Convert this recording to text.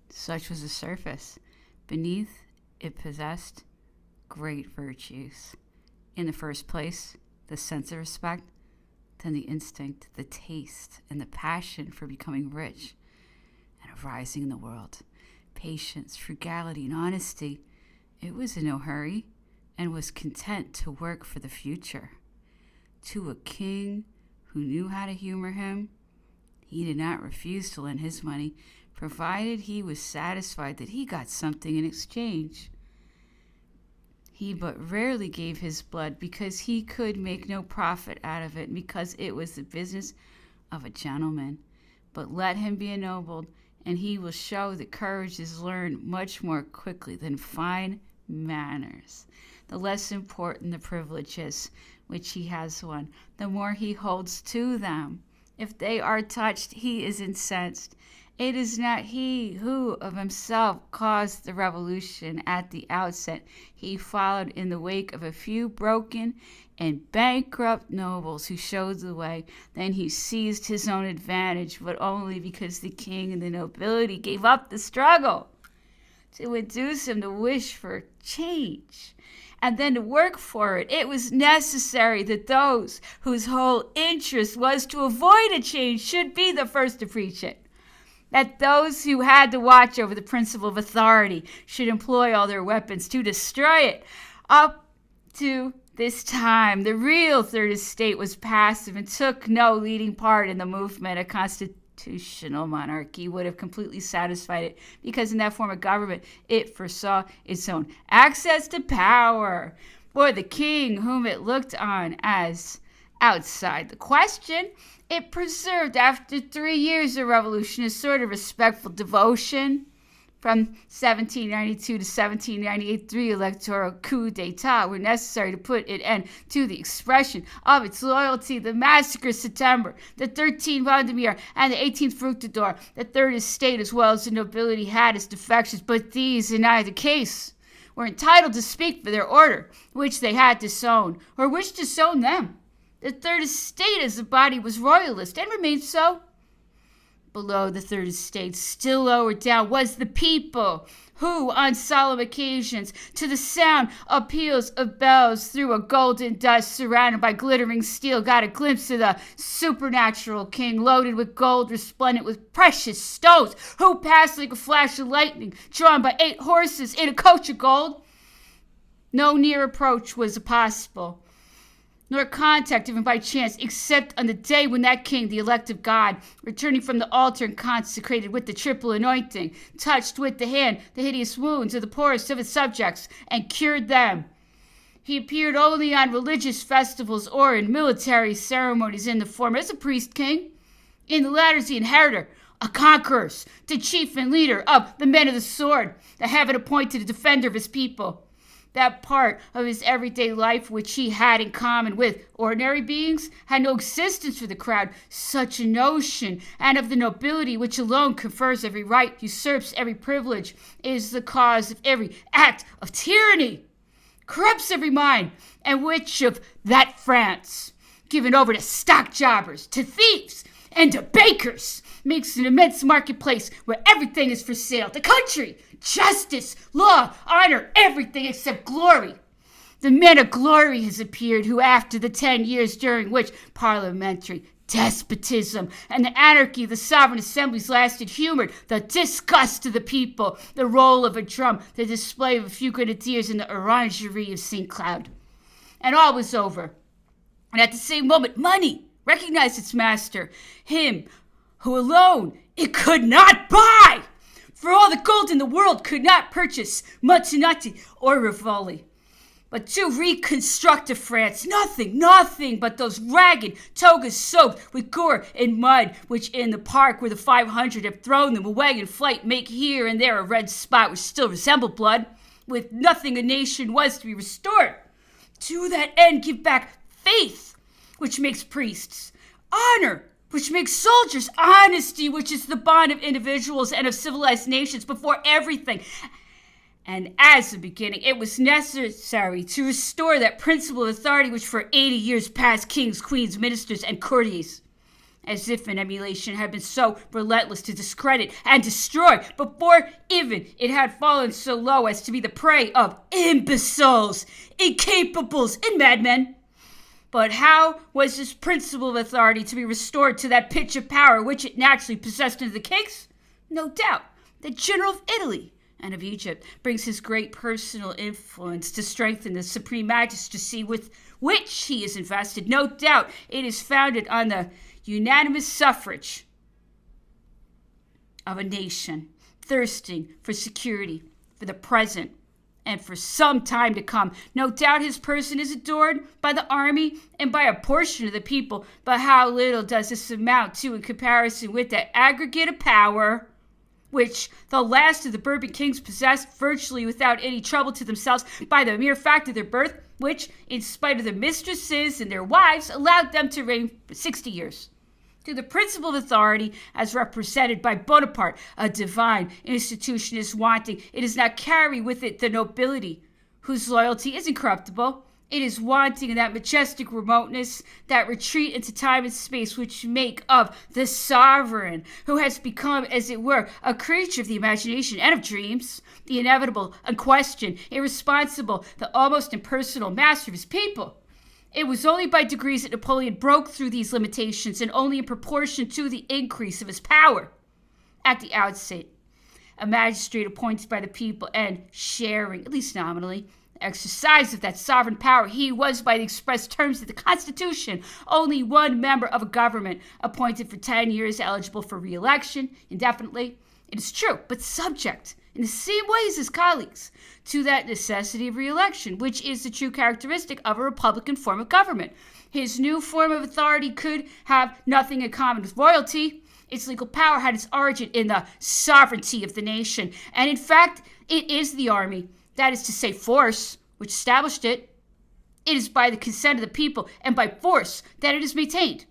Such was the surface. Beneath, it possessed great virtues. In the first place, the sense of respect, then the instinct, the taste, and the passion for becoming rich and of rising in the world. Patience, frugality, and honesty. It was in no hurry and was content to work for the future. To a king who knew how to humor him, he did not refuse to lend his money, provided he was satisfied that he got something in exchange. He but rarely gave his blood because he could make no profit out of it, and because it was the business of a gentleman. But let him be ennobled, and he will show that courage is learned much more quickly than fine manners. The less important the privileges which he has won, the more he holds to them. If they are touched, he is incensed. It is not he who of himself caused the revolution at the outset. He followed in the wake of a few broken and bankrupt nobles who showed the way. Then he seized his own advantage, but only because the king and the nobility gave up the struggle to induce him to wish for change and then to work for it. It was necessary that those whose whole interest was to avoid a change should be the first to preach it. That those who had to watch over the principle of authority should employ all their weapons to destroy it. Up to this time, the real Third Estate was passive and took no leading part in the movement. A constitutional monarchy would have completely satisfied it, because in that form of government, it foresaw its own access to power. For the king, whom it looked on as outside the question, it preserved, after 3 years of revolution, a sort of respectful devotion. From 1792 to 1798, 3 electoral coups d'etat were necessary to put an end to the expression of its loyalty. The massacre of September, the 13th Vendemiaire, and the 18th Fructidor. The Third Estate, as well as the nobility, had its defections, but these, in either case, were entitled to speak for their order, which they had disowned, or which disowned them. The Third Estate as a body was royalist, and remained so. Below the Third Estate, still lower down, was the people, who, on solemn occasions, to the sound of peals of bells through a golden dust surrounded by glittering steel, got a glimpse of the supernatural king, loaded with gold, resplendent with precious stones, who passed like a flash of lightning, drawn by 8 horses in a coach of gold. No near approach was possible, nor contact even by chance, except on the day when that king, the elect of God, returning from the altar and consecrated with the triple anointing, touched with the hand the hideous wounds of the poorest of his subjects, and cured them. He appeared only on religious festivals or in military ceremonies in the former as a priest king. In the latter as the inheritor, a conqueror, the chief and leader of the men of the sword, the heaven-appointed defender of his people. That part of his everyday life which he had in common with ordinary beings had no existence for the crowd. Such a notion, and of the nobility which alone confers every right, usurps every privilege, is the cause of every act of tyranny, corrupts every mind, and which of that France, given over to stock jobbers, to thieves, and to bakers, makes an immense marketplace where everything is for sale. The country, justice, law, honor, everything except glory. The man of glory has appeared, who after the 10 years during which parliamentary despotism and the anarchy of the sovereign assemblies lasted, humored the disgust of the people, the roll of a drum, the display of a few grenadiers in the orangerie of St. Cloud. And all was over. And at the same moment, money recognized its master, him who alone it could not buy. For all the gold in the world could not purchase Montanati or Rivoli. But to reconstruct a France, nothing but those ragged togas soaked with gore and mud, which in the park where the 500 have thrown them away in flight, make here and there a red spot which still resembled blood. With nothing a nation was to be restored. To that end give back faith, which makes priests, honor, which makes soldiers, honesty, which is the bond of individuals and of civilized nations before everything. And as a beginning, it was necessary to restore that principle of authority which for 80 years past kings, queens, ministers, and courtiers as if an emulation had been so relentless to discredit and destroy before even it had fallen so low as to be the prey of imbeciles, incapables, and madmen. But how was this principle of authority to be restored to that pitch of power which it naturally possessed under the kings? No doubt, the general of Italy and of Egypt brings his great personal influence to strengthen the supreme magistracy with which he is invested. No doubt, it is founded on the unanimous suffrage of a nation thirsting for security for the present and for some time to come. No doubt his person is adored by the army and by a portion of the people, but how little does this amount to in comparison with that aggregate of power which the last of the Bourbon kings possessed virtually without any trouble to themselves by the mere fact of their birth, which, in spite of their mistresses and their wives, allowed them to reign for 60 years. To the principle of authority, as represented by Bonaparte, a divine institution is wanting. It does not carry with it the nobility, whose loyalty is incorruptible. It is wanting in that majestic remoteness, that retreat into time and space which make of the sovereign, who has become, as it were, a creature of the imagination and of dreams, the inevitable, unquestioned, irresponsible, the almost impersonal master of his people. It was only by degrees that Napoleon broke through these limitations, and only in proportion to the increase of his power. At the outset, a magistrate appointed by the people and sharing, at least nominally, exercise of that sovereign power, he was, by the express terms of the Constitution, only one member of a government appointed for 10 years, eligible for re-election indefinitely. It is true, but subject, in the same way as his colleagues, to that necessity of re-election, which is the true characteristic of a republican form of government. His new form of authority could have nothing in common with royalty. Its legal power had its origin in the sovereignty of the nation, and in fact, it is the army, that is to say force, which established it. It is by the consent of the people and by force that it is maintained.